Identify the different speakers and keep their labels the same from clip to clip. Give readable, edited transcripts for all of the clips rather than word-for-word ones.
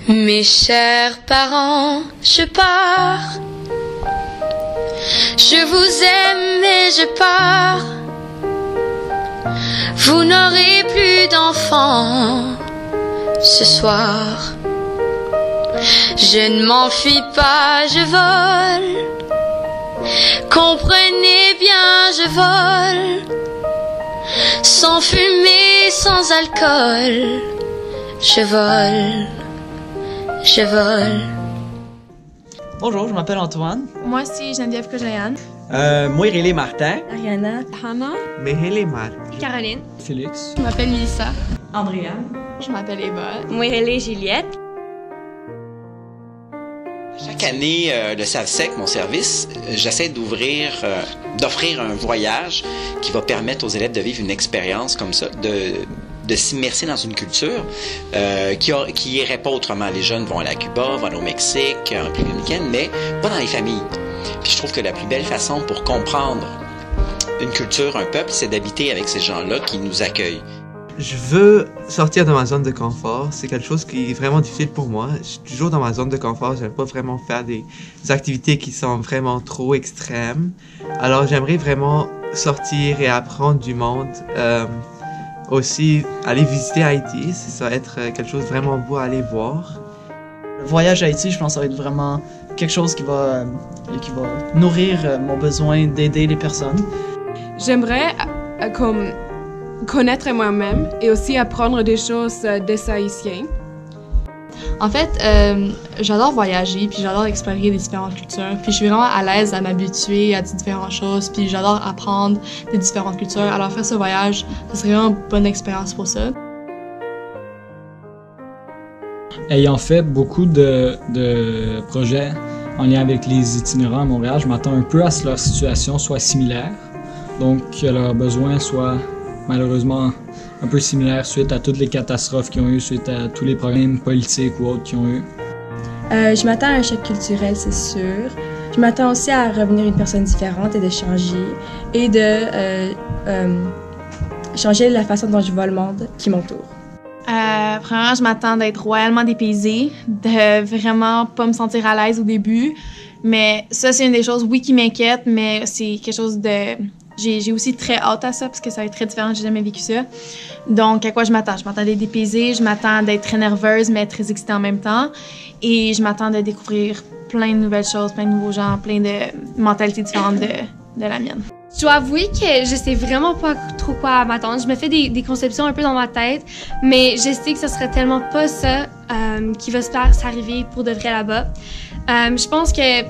Speaker 1: Mes chers parents, je pars. Je vous aime et je pars. Vous n'aurez plus d'enfants ce soir. Je ne m'enfuis pas, je vole. Comprenez bien, je vole. Sans fumée, sans alcool. Je vole. Je vole.
Speaker 2: Bonjour, je m'appelle Antoine.
Speaker 3: Moi, c'est Geneviève Kojayane.
Speaker 4: Moi, Rélé Martin.
Speaker 3: Ariana.
Speaker 5: Hannah.
Speaker 4: Mehele Mar.
Speaker 5: Caroline.
Speaker 2: Félix.
Speaker 3: Je m'appelle Melissa.
Speaker 5: Andréane.
Speaker 3: Je m'appelle Eva.
Speaker 5: Moi, Rélé Juliette.
Speaker 6: Chaque année, le SAVSEC, mon service, j'essaie d'offrir un voyage qui va permettre aux élèves de vivre une expérience comme ça, de s'immerser dans une culture qui irait pas autrement. Les jeunes vont aller à Cuba, vont aller au Mexique, en République dominicaine, mais pas dans les familles. Puis je trouve que la plus belle façon pour comprendre une culture, un peuple, c'est d'habiter avec ces gens-là qui nous accueillent.
Speaker 4: Je veux sortir de ma zone de confort. C'est quelque chose qui est vraiment difficile pour moi. Je suis toujours dans ma zone de confort. J'aime pas vraiment faire des activités qui sont vraiment trop extrêmes. Alors j'aimerais vraiment sortir et apprendre du monde. Aussi, aller visiter Haïti, ça va être quelque chose de vraiment beau à aller voir.
Speaker 2: Le voyage à Haïti, je pense que ça va être vraiment quelque chose qui va nourrir mon besoin d'aider les personnes.
Speaker 7: J'aimerais connaître moi-même et aussi apprendre des choses des Haïtiens.
Speaker 3: En fait, j'adore voyager, puis j'adore explorer des différentes cultures, puis je suis vraiment à l'aise à m'habituer à différentes choses, puis j'adore apprendre des différentes cultures. Alors faire ce voyage, ce serait vraiment une bonne expérience pour ça.
Speaker 8: Ayant fait beaucoup de projets en lien avec les itinérants à Montréal, je m'attends un peu à ce que leur situation soit similaire, donc que leurs besoins soient malheureusement un peu similaire suite à toutes les catastrophes qu'ils ont eues, suite à tous les problèmes politiques ou autres qu'ils ont eu.
Speaker 9: Je m'attends à un choc culturel, c'est sûr. Je m'attends aussi à revenir une personne différente et de changer. Et de changer la façon dont je vois le monde qui m'entoure.
Speaker 3: Premièrement, je m'attends d'être royalement dépaysée, de vraiment pas me sentir à l'aise au début. Mais ça, c'est une des choses, oui, qui m'inquiète, mais c'est quelque chose de... J'ai aussi très hâte à ça parce que ça va être très différent, j'ai jamais vécu ça. Donc, à quoi je m'attends? Je m'attends d'être dépaysée, je m'attends d'être très nerveuse, mais très excitée en même temps. Et je m'attends de découvrir plein de nouvelles choses, plein de nouveaux gens, plein de mentalités différentes de la mienne.
Speaker 5: Je dois avouer que je sais vraiment pas trop quoi m'attendre. Je me fais des conceptions un peu dans ma tête, mais je sais que ce serait tellement pas ça qui va s'arriver pour de vrai là-bas. Je pense que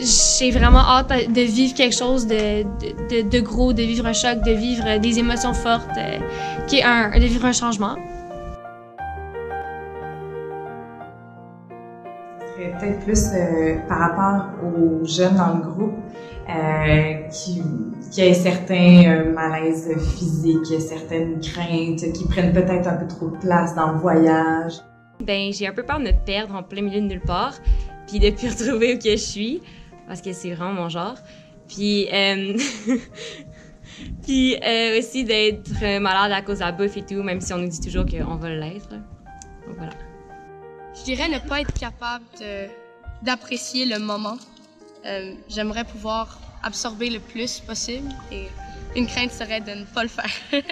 Speaker 5: j'ai vraiment hâte de vivre quelque chose de gros, de vivre un choc, de vivre des émotions fortes, de vivre un changement.
Speaker 10: Ce serait peut-être plus par rapport aux jeunes dans le groupe qui aient certains malaises physiques, certaines craintes, qui prennent peut-être un peu trop de place dans le voyage.
Speaker 5: Ben, j'ai un peu peur de me perdre en plein milieu de nulle part, puis de plus retrouver où que je suis. Parce que c'est vraiment mon genre. Puis, aussi d'être malade à cause de la bouffe et tout, même si on nous dit toujours qu'on va l'être. Donc voilà.
Speaker 11: Je dirais ne pas être capable d'apprécier le moment. J'aimerais pouvoir absorber le plus possible et une crainte serait de ne pas le faire.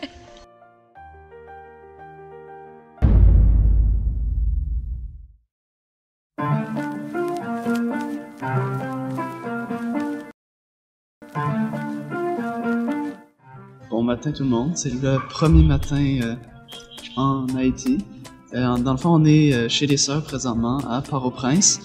Speaker 12: Bon matin tout le monde, c'est le premier matin en Haïti. Dans le fond, on est chez les sœurs présentement à Port-au-Prince.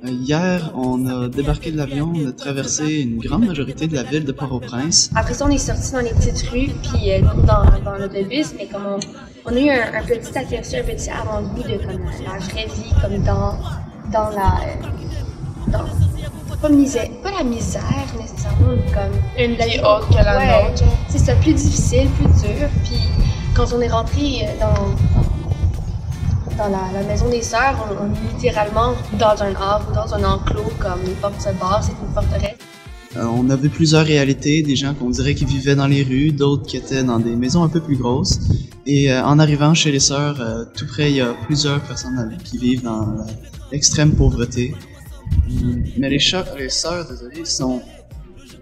Speaker 12: Hier, on a débarqué de l'avion, on a traversé une grande majorité de la ville de Port-au-Prince.
Speaker 9: Après ça, on est sorti dans les petites rues, puis dans l'autobus, mais comme on a eu un petit aperçu, un petit avant-goût de comme, la vraie vie, comme dans pas la misère nécessairement, comme
Speaker 11: une vie autre que la nôtre.
Speaker 9: C'est ça, plus difficile, plus dur. Puis quand on est rentré dans la maison des sœurs, on est littéralement dans un havre ou dans un enclos, comme les portes se barrent, c'est une forteresse.
Speaker 12: On avait plusieurs réalités, des gens qu'on dirait qui vivaient dans les rues, d'autres qui étaient dans des maisons un peu plus grosses. Et en arrivant chez les sœurs, tout près, il y a plusieurs personnes qui vivent dans l'extrême pauvreté. Mais les sœurs, désolé,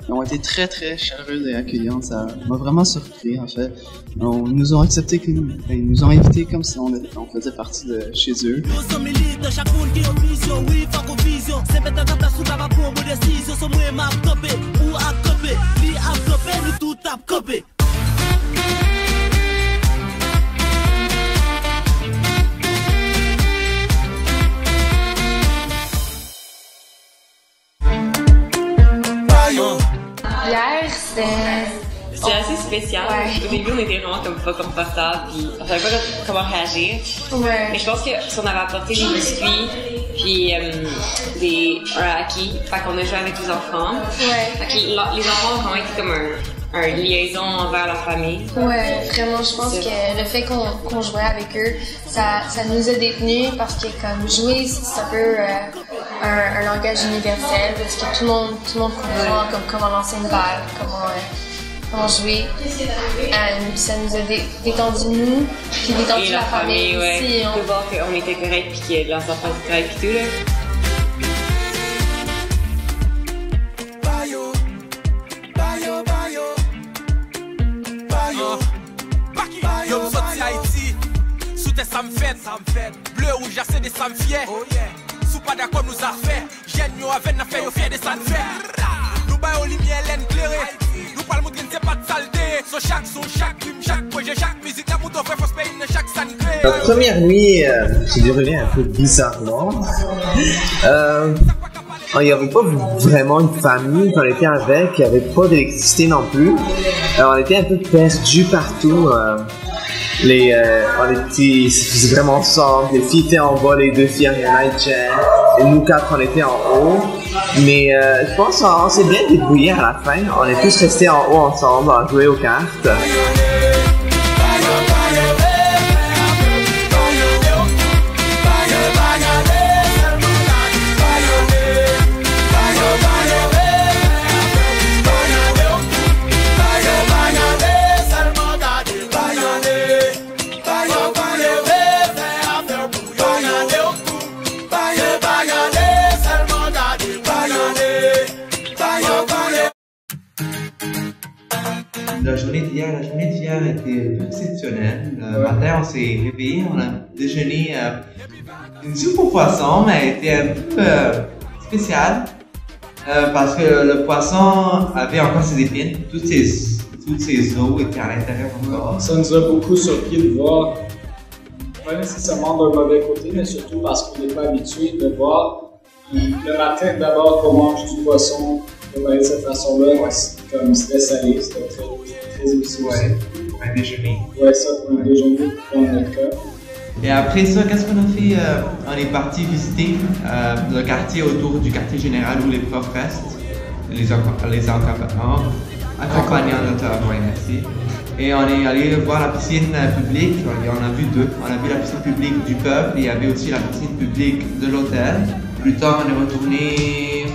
Speaker 12: ont été très très chaleureuses et accueillantes. Ça m'a vraiment surpris en fait. Ils nous ont accepté, ils nous ont invités comme si on faisait partie de chez eux.
Speaker 13: Hier, c'était assez spécial. Ouais. Au début, on était vraiment comme pas confortable, puis on savait pas comment réagir. Ouais. Mais je pense que si on avait apporté des biscuits, puis un acquis, fait qu'on a joué avec les enfants. Ouais. Fait que les enfants ont vraiment été comme un liaison envers leur famille. Ouais, vraiment, je pense que le fait qu'on jouait avec eux, ça nous a détenus parce que comme jouer, c'est un peu un langage universel parce que tout le monde comprend comme comment lancer une balle, comment jouer. Ça nous a détendu nous, puis détendu la famille aussi. De voir qu'on était correct puis que leurs enfants étaient corrects puis tout là.
Speaker 14: Ça me fait bleu rouge assez de ça me fier sous pas d'accord nous a fait j'aime yo avec n'a fait yo fier de ça me fait nous ba au lumière l'éclairé nous parle montrer c'est pas de saleté chaque crime chaque projet chaque musique la moto fait faut payer chaque sangré.
Speaker 15: La première nuit s'est déroulée un peu bizarrement. Il n'y avait pas vraiment une famille qu'on était avec, il n'y avait pas d'électricité non plus. On était un peu perdus partout. On était vraiment sombre, les filles étaient en bas, les deux filles en night-chair, et nous quatre on était en haut. Mais je pense qu'on s'est bien débrouillé à la fin, on est tous restés en haut ensemble à jouer aux cartes.
Speaker 4: La journée d'hier était exceptionnelle. Le matin, on s'est réveillé, on a déjeuné une soupe au poisson, mais elle était un peu spéciale parce que le poisson avait encore ses épines, toutes ses os étaient à l'intérieur encore.
Speaker 8: Ça nous a beaucoup surpris de voir, pas nécessairement d'un mauvais côté, mais surtout parce qu'on n'est pas habitué de voir le matin d'abord qu'on mange du poisson de cette façon-là, comme c'était salé, c'était très épicé.
Speaker 4: Ouais, pour un déjeuner.
Speaker 8: Ouais, ça pour un déjeuner, dans notre cas.
Speaker 4: Et après ça, qu'est-ce qu'on a fait? On est parti visiter le quartier autour du quartier général où les profs restent, les accompagnants de merci. Et on est allé voir la piscine publique, on a vu deux. On a vu la piscine publique du peuple et il y avait aussi la piscine publique de l'hôtel. Plus tard, on est retourné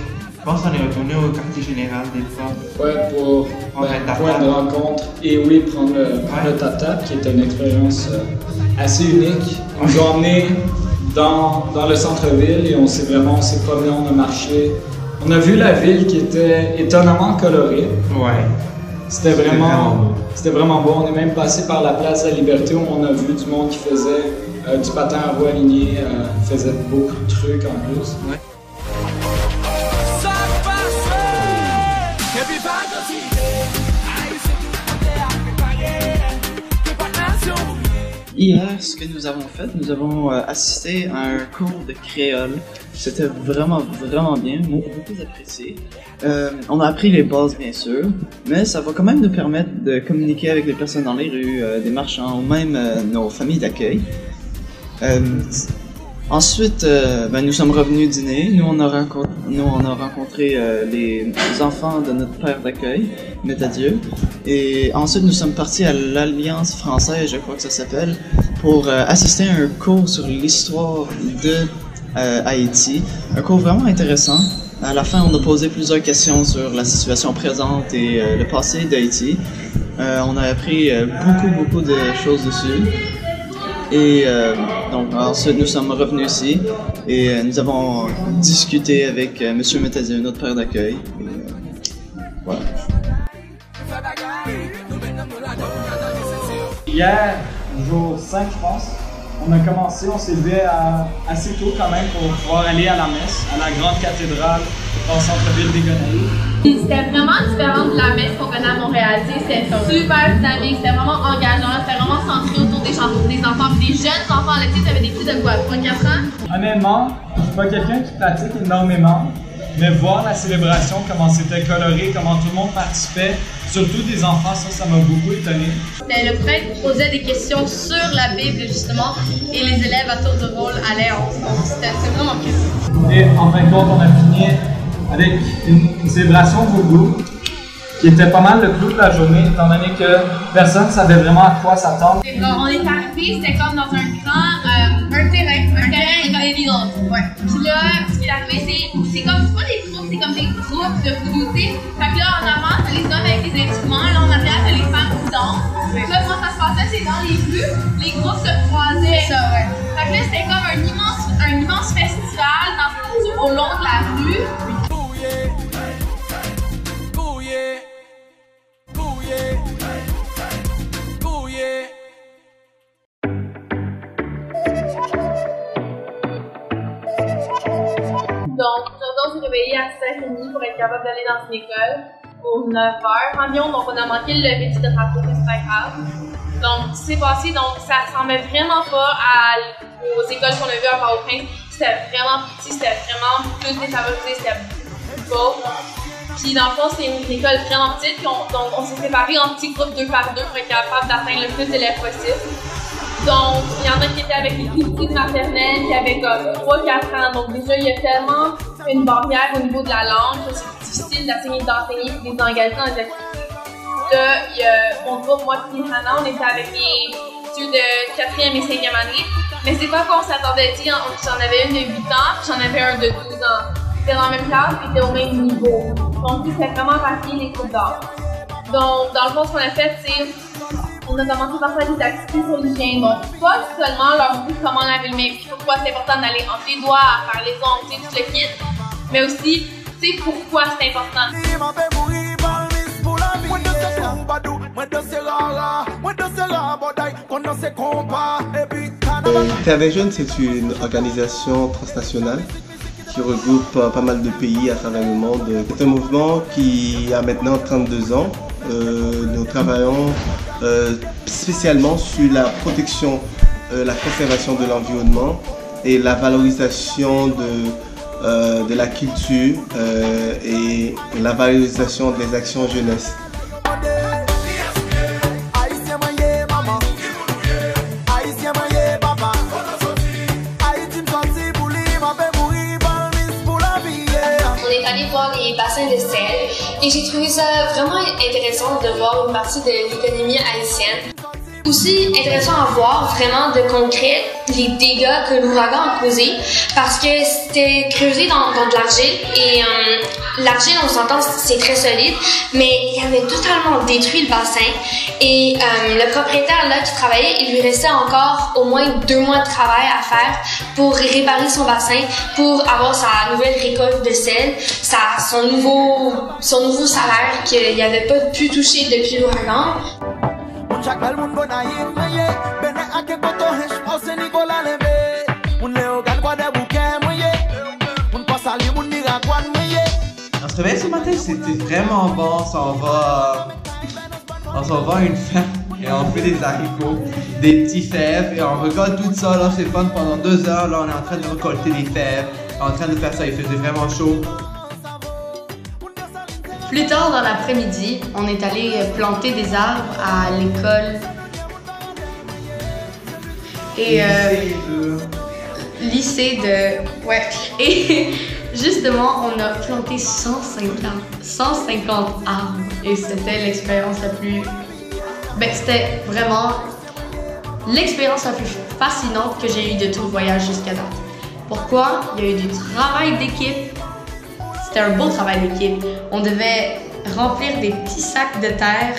Speaker 4: au quartier général des profs.
Speaker 8: Ouais, pour point de rencontre et prendre le tap-tap, qui était une expérience assez unique. Ils nous ont emmenés dans le centre-ville et on s'est promené, on a marché. On a vu la ville qui était étonnamment colorée.
Speaker 4: Ouais.
Speaker 8: C'était vraiment beau. On est même passé par la place de la Liberté où on a vu du monde qui faisait du patin à roues aligné, faisait beaucoup de trucs en plus. Ouais.
Speaker 12: Hier, ce que nous avons fait, nous avons assisté à un cours de créole. C'était vraiment bien, beaucoup apprécié. On a appris les bases bien sûr, mais ça va quand même nous permettre de communiquer avec les personnes dans les rues, des marchands ou même nos familles d'accueil. Ensuite, nous sommes revenus dîner. Nous, on a rencontré les enfants de notre père d'accueil, Métadieu. Et ensuite, nous sommes partis à l'Alliance française, je crois que ça s'appelle, pour assister à un cours sur l'histoire de Haïti. Un cours vraiment intéressant.
Speaker 2: À la fin, on a posé plusieurs questions sur la situation présente et le passé d'Haïti. On a appris beaucoup de choses dessus. Et donc ensuite, nous sommes revenus ici et nous avons discuté avec M. Métazier, notre père d'accueil. Voilà.
Speaker 8: Hier, jour 5, je pense, on a commencé, on s'est levé assez tôt quand même pour pouvoir aller à la messe, à la grande cathédrale dans le centre-ville des Gonaïves.
Speaker 3: C'était vraiment différent de la messe qu'on connaît à Montréal. C'était super dynamique, c'était vraiment engageant, c'était vraiment centré autour des enfants, des jeunes enfants. Là, tu sais, t'avais des petits de quoi, 3-4 ans?
Speaker 8: Honnêtement, je suis pas quelqu'un qui pratique énormément, mais voir la célébration, comment c'était coloré, comment tout le monde participait, surtout des enfants, ça m'a beaucoup étonné.
Speaker 3: Le prêtre posait des questions sur la Bible, justement, et les élèves à tour de rôle allaient ensemble. C'était vraiment cool.
Speaker 8: Et en fin de compte, on a fini avec une célébration vaudou qui était pas mal le clou de la journée, étant donné que personne ne savait vraiment à quoi s'attendre.
Speaker 3: On est arrivé, c'était comme dans un terrain évident. Ouais. Puis là, ce qui est arrivé, c'est comme, c'est pas des groupes, c'est comme des groupes de voodoo. Fait que là, en avant, t'as les hommes avec les instruments, là, en arrière, t'as les femmes qui dansent. Là, comment ça se passait, c'est dans les rues, les groupes se croisaient. Ça, ouais. Fait que là, c'était comme un immense festival au long de la rue. Donc, aujourd'hui, on s'est réveillé à 7h30 pour être capable d'aller dans une école aux 9h environ. Donc, on a manqué le lever du drapeau, mais c'est pas grave. Donc, c'est passé. Donc, ça ressemblait vraiment pas aux écoles qu'on a vues à Port-au-Prince. C'était vraiment petit, c'était vraiment plus défavorisé, c'était plus pauvre. Puis, dans le fond, c'est une école vraiment petite. Donc, on s'est séparés en petits groupes 2 par 2 pour être capable d'atteindre le plus d'élèves possible. Donc, il y en a qui étaient avec les plus petites maternelles, qui avaient comme 3-4 ans. Donc, déjà, il y a tellement une barrière au niveau de la langue que c'est difficile d'enseigner et les engager dans les activités. Là, il y a mon groupe, moi et Hannah, on était avec les études de 4e et 5e année. Mais c'est pas qu'on s'attendait, j'en avais une de 8 ans, puis j'en avais un de 12 ans. C'était dans la même classe, puis c'était au même niveau. Donc, c'était vraiment parti les groupes d'âge. Donc, dans le fond, ce qu'on a fait, c'est on a commencé par faire des activités sur l'hygiène. Donc, pas seulement leur dire comment laver le main, pourquoi c'est important d'aller entre les doigts, à faire les ongles, tout le kit, mais aussi, tu sais, pourquoi c'est important.
Speaker 16: Terre Jeune, c'est une organisation transnationale qui regroupe pas mal de pays à travers le monde. C'est un mouvement qui a maintenant 32 ans. Nous travaillons spécialement sur la protection, la conservation de l'environnement et la valorisation de la culture et la valorisation des actions jeunesse.
Speaker 1: Les bassins de sel et j'ai trouvé ça vraiment intéressant de voir une partie de l'économie haïtienne. Aussi intéressant à voir vraiment de concret les dégâts que l'ouragan a causés parce que c'était creusé dans de l'argile et l'argile, on s'entend, c'est très solide, mais il avait totalement détruit le bassin et le propriétaire là qui travaillait, il lui restait encore au moins 2 mois de travail à faire pour réparer son bassin, pour avoir sa nouvelle récolte de sel, son nouveau salaire qu'il n'avait pas pu toucher depuis l'ouragan.
Speaker 4: On se réveille ce matin, c'était vraiment bon. On s'en va à une ferme et on fait des haricots, des petits fèves et on récolte tout ça. Là, c'est fun pendant 2 heures. Là, on est en train de récolter des fèves, en train de faire ça. Il faisait vraiment chaud.
Speaker 17: Plus tard dans l'après-midi, on est allé planter des arbres à l'école. Et lycée de... Ouais. Et justement, on a planté 150 arbres. Et c'était l'expérience la plus... Ben, c'était vraiment l'expérience la plus fascinante que j'ai eue de tout le voyage jusqu'à date. Pourquoi? Il y a eu du travail d'équipe. c'était un beau travail d'équipe. On devait remplir des petits sacs de terre.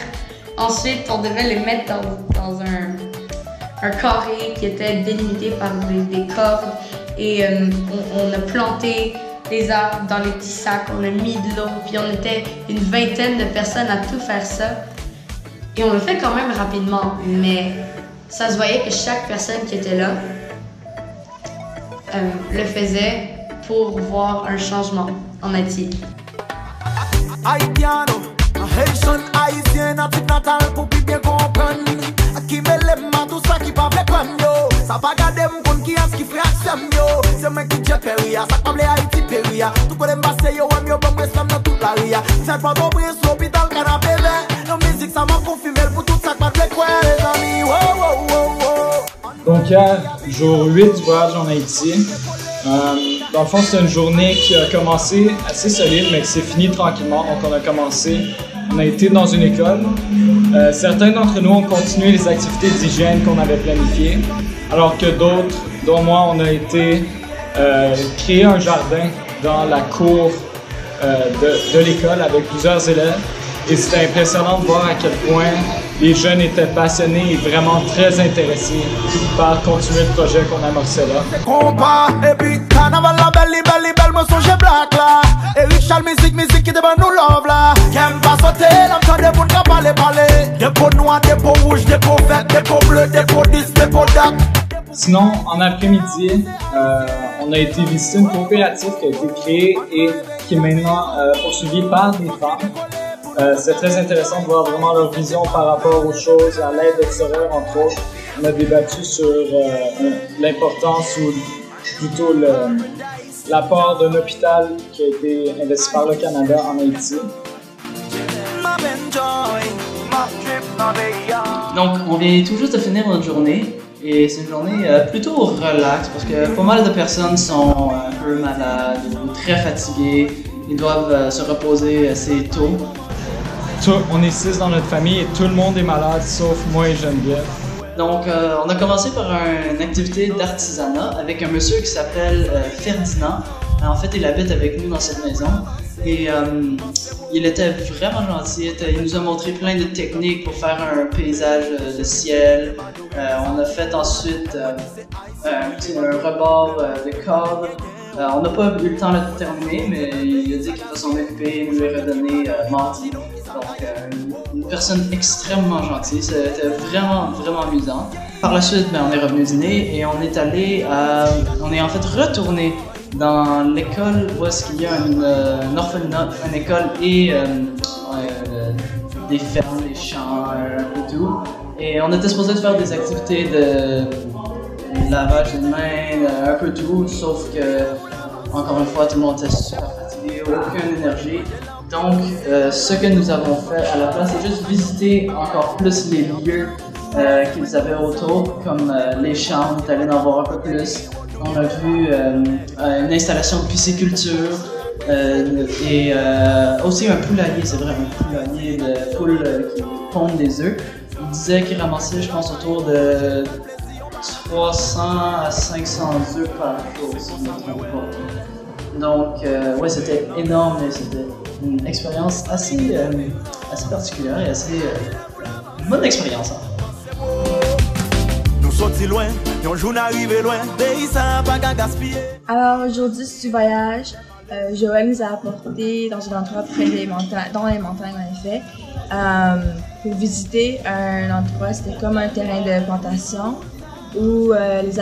Speaker 17: Ensuite, on devait les mettre dans un carré qui était délimité par des cordes. Et on a planté des arbres dans les petits sacs, on a mis de l'eau, puis on était une vingtaine de personnes à tout faire ça. Et on le fait quand même rapidement, mais ça se voyait que chaque personne qui était là le faisait pour voir un changement en Haïti.
Speaker 14: Haïtiano, Haïtien, Haïtien, natal pour bien comprendre. Qui me l'aime, tout ça qui parle comme yo. Ça va garder mon compte qui a ce qui fait action yo. C'est moi qui j'ai péria, ça parle Haïti péria. Tout connaît passé yo, yo, bon, moi, dans toute la ria. C'est pas ton prince, l'hôpital, canapé vert. La musique, ça m'a confirmé pour tout ça, pas de quoi, les amis. Wow, wow, wow, wow.
Speaker 8: Donc, hier, jour 8 du voyage en Haïti. Dans le fond, c'est une journée qui a commencé assez solide, mais qui s'est finie tranquillement. Donc, on a été dans une école. Certains d'entre nous ont continué les activités d'hygiène qu'on avait planifiées, alors que d'autres, dont moi, on a été créer un jardin dans la cour de l'école avec plusieurs élèves. Et c'était impressionnant de voir à quel point les jeunes étaient passionnés et vraiment très intéressés par continuer le projet qu'on amorçait là.
Speaker 14: Compas, et puis carnaval la belle, me songe black là. Et Richard musique qui devant nous love là. Qu'aime pas sauter, l'entend des bouts qui parler. Des peaux noires, des peaux rouges, des peaux vertes, des peaux bleues, des peaux 10, des peaux d'arc.
Speaker 8: Sinon, en après-midi, on a été visiter une coopérative qui a été créée et qui est maintenant poursuivie par des femmes. C'est très intéressant de voir vraiment leur vision par rapport aux choses, à l'aide extérieure entre autres. On a débattu sur l'importance ou plutôt l'apport d'un hôpital qui a été investi par le Canada en Haïti.
Speaker 2: Donc, on vient tout juste de finir notre journée et c'est une journée plutôt relax parce que pas mal de personnes sont un peu malades ou très fatiguées. Ils doivent se reposer assez tôt.
Speaker 8: On est 6 dans notre famille et tout le monde est malade sauf moi et Geneviève.
Speaker 2: Donc, on a commencé par une activité d'artisanat avec un monsieur qui s'appelle Ferdinand. En fait, il habite avec nous dans cette maison et il était vraiment gentil. Il nous a montré plein de techniques pour faire un paysage de ciel. On a fait ensuite un rebord de cordes. On n'a pas eu le temps de le terminer, mais il a dit qu'il va s'en occuper et nous les redonner mardi. Donc, une personne extrêmement gentille, c'était vraiment, vraiment amusant. Par la suite, on est revenu dîner et on est en fait retourné dans l'école où est-ce qu'il y a un orphelinat, une école et des fermes, des champs, un peu tout. Et on était supposé de faire des activités de lavage de mains, un peu tout, sauf que, encore une fois, tout le monde était super fatigué, aucune énergie. Donc, ce que nous avons fait à la place, c'est juste visiter encore plus les lieux qu'ils avaient autour, comme les champs, on est allé en voir un peu plus. On a vu une installation de pisciculture et aussi un poulailler, c'est vrai, un poulailler de poules qui pondent des œufs. Il disait qu'il ramassait, je pense, autour de 300 à 500 œufs par jour, si je ne me trompe pas. Donc, ouais, c'était énorme et c'était une expérience assez particulière et assez bonne expérience. Hein.
Speaker 14: Nous sortis loin, et on joue arrivé loin, pays ça pas qu'à gaspiller.
Speaker 9: Alors aujourd'hui, du voyage, Joël nous a apporté dans un endroit près des montagnes, dans les montagnes en effet, pour visiter un endroit, c'était comme un terrain de plantation où les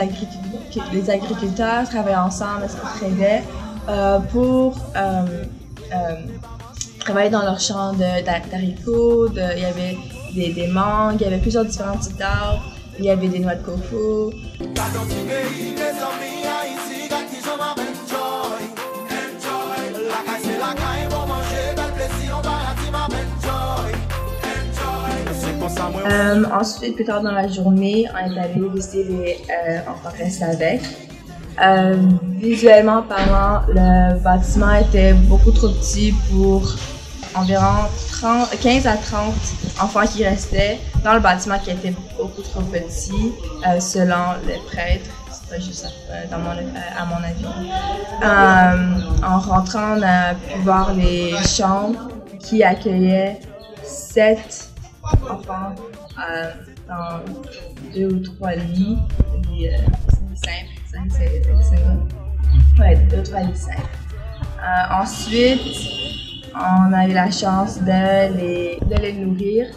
Speaker 9: agriculteurs travaillaient ensemble, s'entraidaient pour travailler dans leur champ d'haricots, il y avait des mangues, il y avait plusieurs différents types d'arbres, il y avait des noix de coco. Ensuite, plus tard dans la journée, on est allé visiter les enfants restés avec. Visuellement parlant, le bâtiment était beaucoup trop petit pour environ 15 à 30 enfants qui restaient dans le bâtiment qui était beaucoup trop petit, selon les prêtres. serait juste à mon avis. En rentrant, on a pu voir les chambres qui accueillaient 7 enfants dans 2 ou 3 lits. Ouais, 2 ou 3 lits simples. Ensuite, on a eu la chance de les nourrir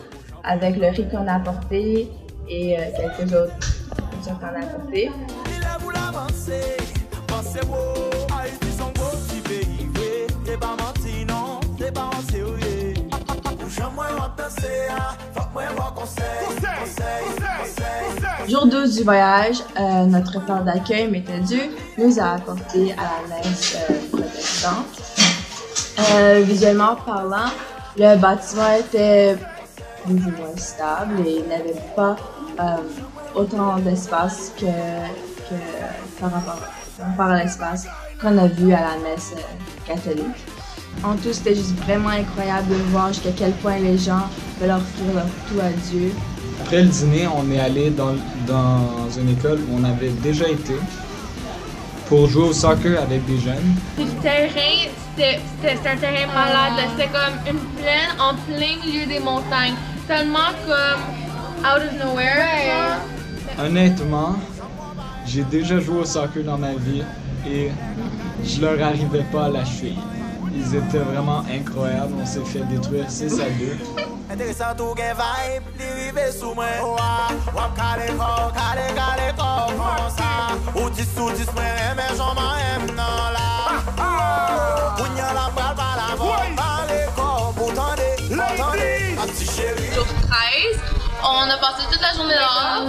Speaker 9: avec le riz qu'on a apporté et quelques autres choses qu'on a apportées. Jour 12 du voyage, notre père d'accueil, Mételdu, nous a apporté à la messe protestante. Visuellement parlant, le bâtiment était plus ou moins stable et il n'avait pas autant d'espace que par rapport à l'espace qu'on a vu à la messe catholique. En tout, c'était juste vraiment incroyable de voir jusqu'à quel point les gens veulent offrir leur tout à Dieu.
Speaker 8: Après le dîner, on est allé dans une école où on avait déjà été pour jouer au soccer avec des jeunes.
Speaker 3: Le terrain, c'était un terrain malade. C'était comme une plaine en plein milieu des montagnes. Tellement comme out of nowhere.
Speaker 8: Honnêtement, j'ai déjà joué au soccer dans ma vie et je leur arrivais pas à la cheville. Ils étaient vraiment incroyables, on s'est fait détruire 6-2.
Speaker 1: Jour 13, on a passé toute la journée dehors,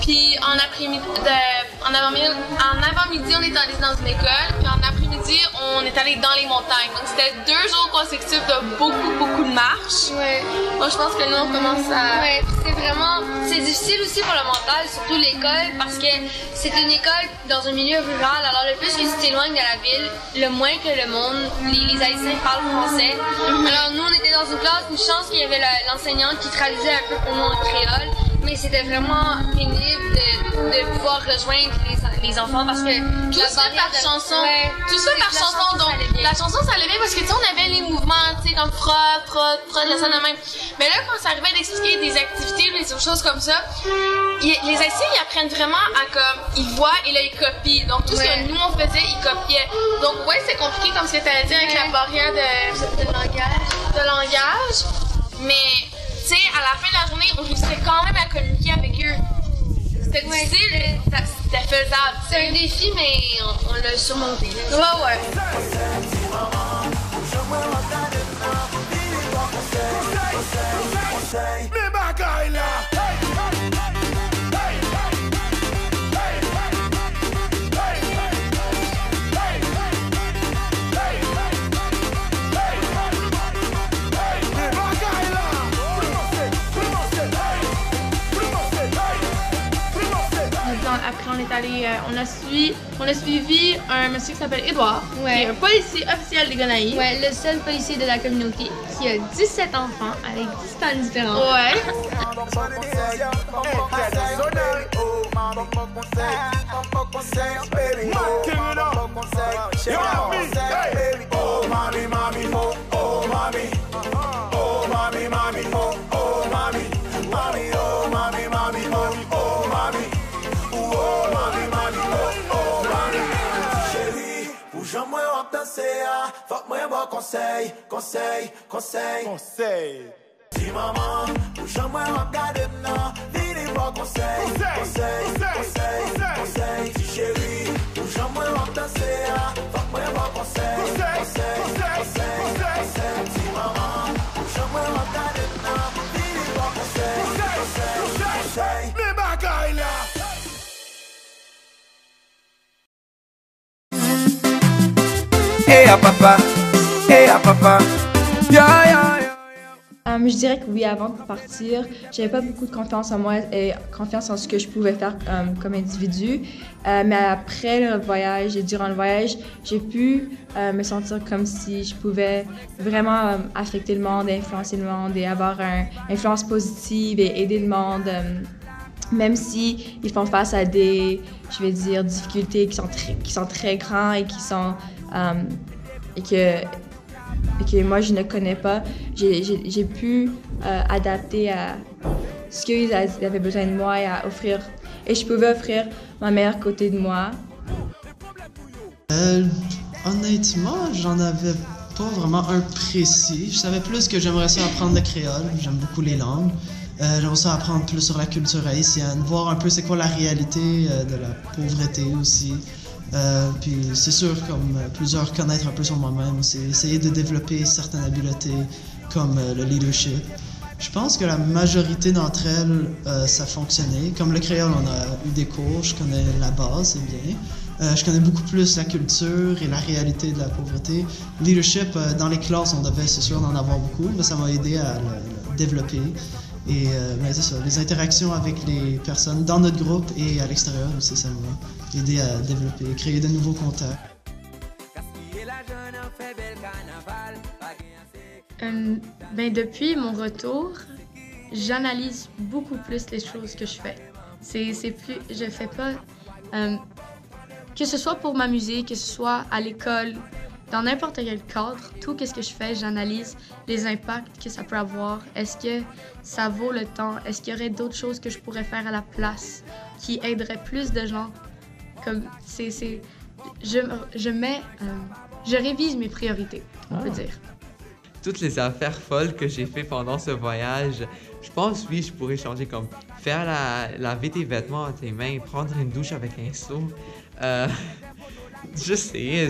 Speaker 1: puis en avant-midi, on est allé dans une école, puis en après-midi, on est allé dans les montagnes. Donc c'était 2 jours consécutifs de beaucoup de marches.
Speaker 5: Ouais.
Speaker 1: Donc je pense que nous, on commence à...
Speaker 5: Ouais, c'est difficile aussi pour le mental, surtout l'école, parce que c'est une école dans un milieu rural. Alors le plus que tu t'éloignes de la ville, le moins que le monde, les Haïtiens parlent français. Alors nous, on était dans une classe, une chance qu'il y avait l'enseignante qui traduisait un peu pour nous en créole. Mais c'était vraiment pénible de pouvoir rejoindre les enfants parce que
Speaker 1: tout ça par chanson. Ouais, tout ça par chanson. Donc la chanson ça allait bien parce que tu sais on avait les mouvements, tu sais comme frotte, la scène de même. Mais là quand ça arrivait d'expliquer des activités, des choses comme ça, les Haïtiens ils apprennent vraiment à comme ils voient et là ils copient. Donc tout ce que nous on faisait ils copiaient. Donc ouais c'est compliqué comme ce que tu as dit avec la barrière de langage. Mais tu sais, à la fin de la journée, on réussissait quand même à communiquer avec eux. C'était difficile, c'était faisable.
Speaker 5: C'est un défi, mais on l'a surmonté.
Speaker 1: Ouais. Après, on est allé, on a suivi un monsieur qui s'appelle Édouard, qui est un policier officiel des Gonaïves.
Speaker 5: Ouais, le seul policier de la communauté qui a 17 enfants avec 10 talents différents.
Speaker 1: Ouais.
Speaker 14: Conseil. Dis maman, puxa-moi regarde maintenant. Vire moi conseil. Dis chérie, puxa-moi danser. Fuck-moi moi conseil. Dis maman, puxa-moi regarde maintenant. Vire moi conseil. Mais bagaille là.
Speaker 9: Hey papa. Je dirais que oui, avant de partir, j'avais pas beaucoup de confiance en moi et confiance en ce que je pouvais faire comme individu. Mais après le voyage et durant le voyage, j'ai pu me sentir comme si je pouvais vraiment affecter le monde, influencer le monde et avoir une influence positive et aider le monde même si ils font face à des, je vais dire, difficultés qui sont très grands et qui sont et que moi je ne connais pas, j'ai pu adapter à ce qu'ils avaient besoin de moi et je pouvais offrir ma meilleure côté de moi.
Speaker 2: Honnêtement, j'en avais pas vraiment un précis. Je savais plus que j'aimerais ça apprendre le créole. J'aime beaucoup les langues. J'aimerais ça apprendre plus sur la culture haïtienne, voir un peu c'est quoi la réalité de la pauvreté aussi. Puis c'est sûr, comme plusieurs, connaître un peu sur moi-même aussi, essayer de développer certaines habiletés comme le leadership. Je pense que la majorité d'entre elles, ça fonctionnait. Comme le créole, on a eu des cours, je connais la base, c'est bien. Je connais beaucoup plus la culture et la réalité de la pauvreté. Leadership, dans les classes, on devait, c'est sûr, en avoir beaucoup, mais ça m'a aidé à le développer. Et c'est ça, les interactions avec les personnes dans notre groupe et à l'extérieur aussi, ça m'a aidé à développer, créer de nouveaux contacts.
Speaker 17: Depuis mon retour, j'analyse beaucoup plus les choses que je fais. Je fais pas... que ce soit pour m'amuser, que ce soit à l'école, dans n'importe quel cadre, tout ce que je fais, j'analyse les impacts que ça peut avoir. Est-ce que ça vaut le temps? Est-ce qu'il y aurait d'autres choses que je pourrais faire à la place qui aideraient plus de gens? Comme je révise mes priorités, on peut dire.
Speaker 4: Toutes les affaires folles que j'ai fait pendant ce voyage, je pense, oui, je pourrais changer comme faire laver tes vêtements à tes mains, prendre une douche avec un seau. Je sais,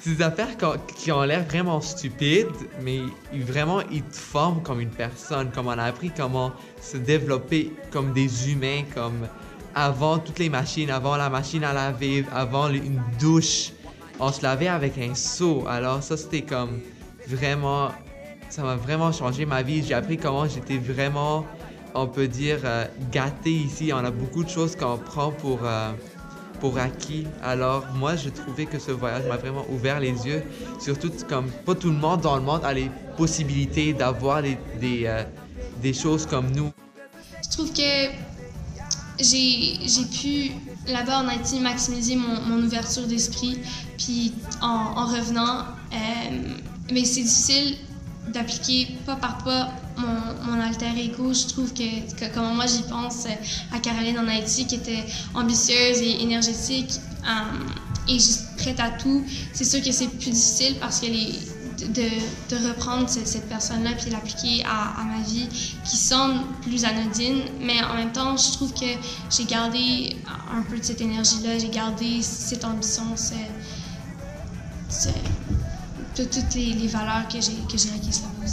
Speaker 4: c'est des affaires qui ont l'air vraiment stupides, mais vraiment, ils te forment comme une personne, comme on a appris comment se développer comme des humains, comme avant toutes les machines, avant la machine à laver, avant une douche, on se lavait avec un seau. Alors ça, c'était comme vraiment, ça m'a vraiment changé ma vie. J'ai appris comment j'étais vraiment, on peut dire, gâté ici. On a beaucoup de choses qu'on prend pour acquis. Alors moi, je trouvais que ce voyage m'a vraiment ouvert les yeux, surtout comme pas tout le monde dans le monde a les possibilités d'avoir des choses comme nous.
Speaker 1: Je trouve que j'ai pu, là-bas en Haïti, maximiser mon ouverture d'esprit. Puis en revenant, mais c'est difficile d'appliquer pas par pas mon alter ego. Je trouve que comme moi j'y pense à Caroline en Haïti qui était ambitieuse et énergétique et juste prête à tout, c'est sûr que c'est plus difficile parce que de reprendre cette personne-là puis l'appliquer à ma vie qui semble plus anodine, mais en même temps je trouve que j'ai gardé un peu de cette énergie-là, j'ai gardé cette ambition, de toutes les valeurs que j'ai acquises là-bas.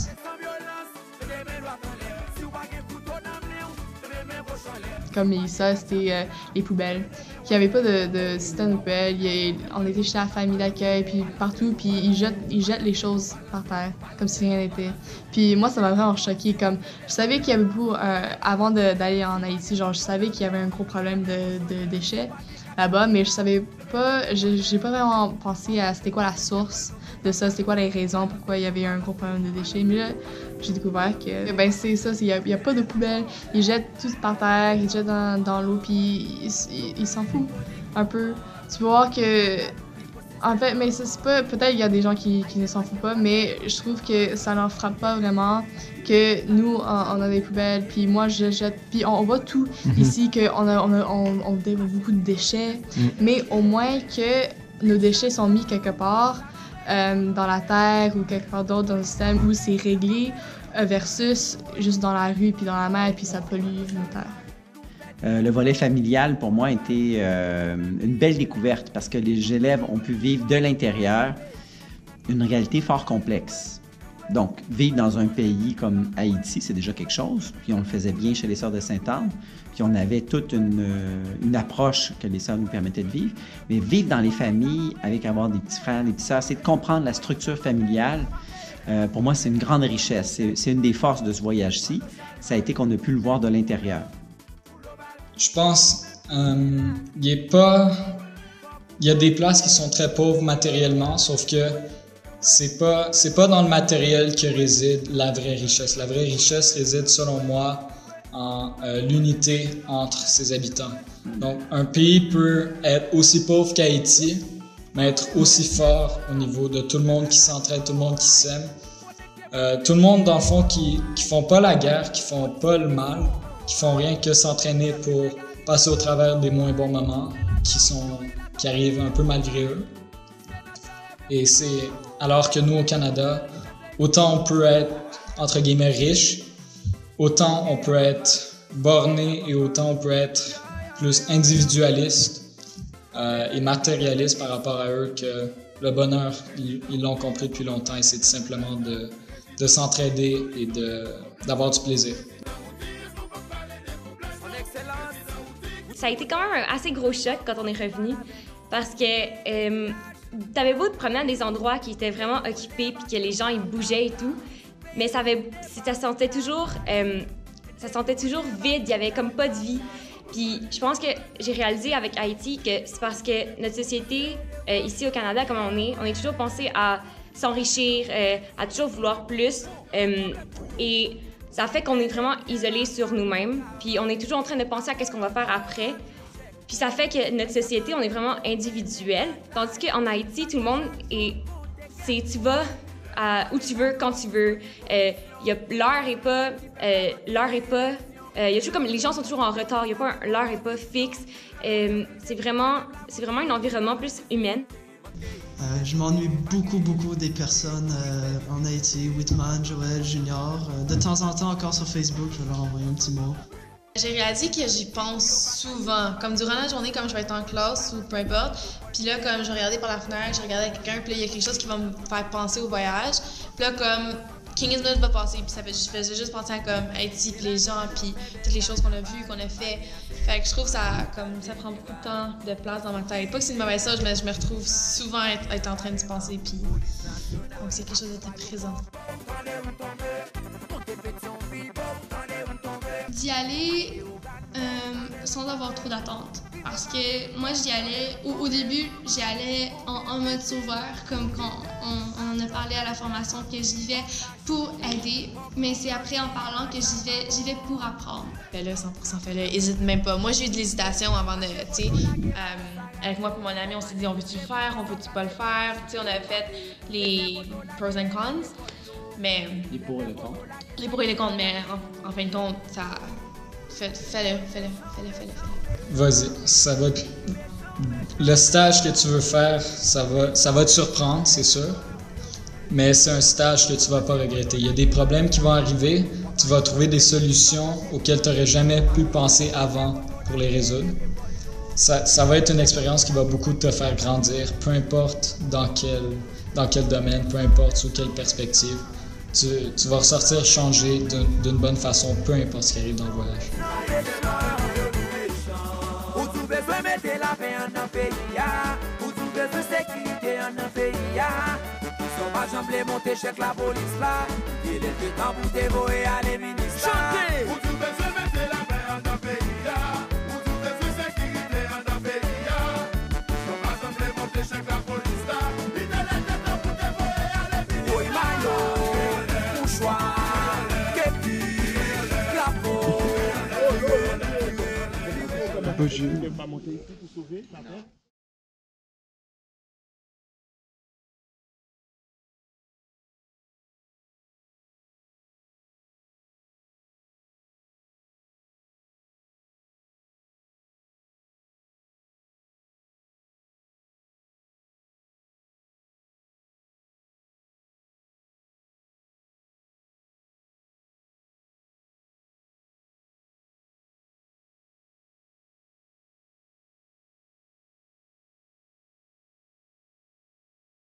Speaker 3: Comme ça, c'était les poubelles. Il n'y avait pas de système de poubelles. On était chez la famille d'accueil, puis partout, puis ils jettent les choses par terre, comme si rien n'était. Puis moi, ça m'a vraiment choquée. Comme, je savais qu'il y avait beaucoup, avant d'aller en Haïti, genre, je savais qu'il y avait un gros problème de déchets là-bas, mais je savais pas, j'ai pas vraiment pensé à c'était quoi la source de ça, c'était quoi les raisons pourquoi il y avait un gros problème de déchets. Mais là, j'ai découvert que c'est ça, il y a pas de poubelle, ils jettent tout par terre, ils jettent dans l'eau, puis ils s'en foutent un peu. Tu peux voir que, en fait, mais c'est pas, peut-être il y a des gens qui ne s'en foutent pas, mais je trouve que ça leur frappe pas vraiment que nous, on a des poubelles, puis moi je jette, puis on voit tout ici, qu'on développe beaucoup de déchets, mais au moins que nos déchets sont mis quelque part, dans la terre ou quelque part d'autre dans le système où c'est réglé versus juste dans la rue puis dans la mer puis ça pollue nos terres.
Speaker 18: Le volet familial pour moi a été une belle découverte parce que les élèves ont pu vivre de l'intérieur une réalité fort complexe. Donc, vivre dans un pays comme Haïti, c'est déjà quelque chose, puis on le faisait bien chez les Sœurs de Sainte-Anne, puis on avait toute une approche que les Sœurs nous permettaient de vivre. Mais vivre dans les familles, avec avoir des petits frères, des petites sœurs, c'est de comprendre la structure familiale. Pour moi, c'est une grande richesse. C'est une des forces de ce voyage-ci. Ça a été qu'on a pu le voir de l'intérieur.
Speaker 8: Je pense il y a des places qui sont très pauvres matériellement, sauf que c'est pas dans le matériel que réside la vraie richesse. La vraie richesse réside, selon moi, en l'unité entre ses habitants. Donc, un pays peut être aussi pauvre qu'Haïti, mais être aussi fort au niveau de tout le monde qui s'entraide, tout le monde qui s'aime. Tout le monde, dans le fond, qui font pas la guerre, qui font pas le mal, qui font rien que s'entraîner pour passer au travers des moins bons moments qui arrivent un peu malgré eux. Et c'est alors que nous, au Canada, autant on peut être, entre guillemets, riche, autant on peut être borné et autant on peut être plus individualiste et matérialiste par rapport à eux, que le bonheur, ils l'ont compris depuis longtemps et c'est simplement de s'entraider et d'avoir du plaisir.
Speaker 19: Ça a été quand même un assez gros choc quand on est revenu parce que t'avais beau te promener dans des endroits qui étaient vraiment occupés puis que les gens ils bougeaient et tout, mais ça sentait toujours vide, il y avait comme pas de vie. Puis je pense que j'ai réalisé avec Haïti que c'est parce que notre société ici au Canada, comme on est toujours pensé à s'enrichir, à toujours vouloir plus, et ça fait qu'on est vraiment isolé sur nous-mêmes, puis on est toujours en train de penser à qu'est-ce qu'on va faire après. Puis ça fait que notre société, on est vraiment individuel, tandis qu'en Haïti, tout le monde tu vas où tu veux, quand tu veux. L'heure est pas, il y a toujours comme les gens sont toujours en retard. L'heure est pas fixe. C'est vraiment un environnement plus humain.
Speaker 2: Je m'ennuie beaucoup des personnes en Haïti, Whitman, Joël, Junior. De temps en temps, encore sur Facebook, je vais leur envoyer un petit mot.
Speaker 3: J'ai réalisé que j'y pense souvent, comme durant la journée, comme je vais être en classe ou peu importe. Puis là, comme je regardais par la fenêtre, je regardais quelqu'un, puis là, il y a quelque chose qui va me faire penser au voyage. Puis là, comme Kingsman va passer, puis je faisais juste penser à comme Haïti, puis les gens, puis toutes les choses qu'on a vues, qu'on a fait. Fait que je trouve que ça prend beaucoup de temps, de place dans ma tête. Pas que c'est une mauvaise chose, mais je me retrouve souvent être en train d'y penser, puis donc c'est quelque chose d'être présent.
Speaker 20: D'y aller sans avoir trop d'attente. Parce que moi, j'y allais, au début, j'y allais en mode sauveur, comme quand on en a parlé à la formation, que j'y vais pour aider. Mais c'est après, en parlant, que j'y vais pour apprendre.
Speaker 3: Fais-le, 100% fais-le. Hésite même pas. Moi, j'ai eu de l'hésitation avant de, tu sais, avec moi et mon ami, on s'est dit, on veut-tu le faire, on peut-tu pas le faire? Tu sais, on avait fait les pros and cons, mais...
Speaker 2: Les pour et les contre.
Speaker 3: Les pour et les contre, mais en fin de compte, ça... Fais-le.
Speaker 8: Vas-y, ça va... Le stage que tu veux faire, ça va te surprendre, c'est sûr. Mais c'est un stage que tu vas pas regretter. Il y a des problèmes qui vont arriver, tu vas trouver des solutions auxquelles tu n'aurais jamais pu penser avant pour les résoudre. Ça va être une expérience qui va beaucoup te faire grandir, peu importe dans quel domaine, peu importe sous quelle perspective. Tu vas ressortir changé d'une bonne façon, peu importe ce qui arrive dans le voyage.
Speaker 14: Je ne peux pas monter ici pour sauver.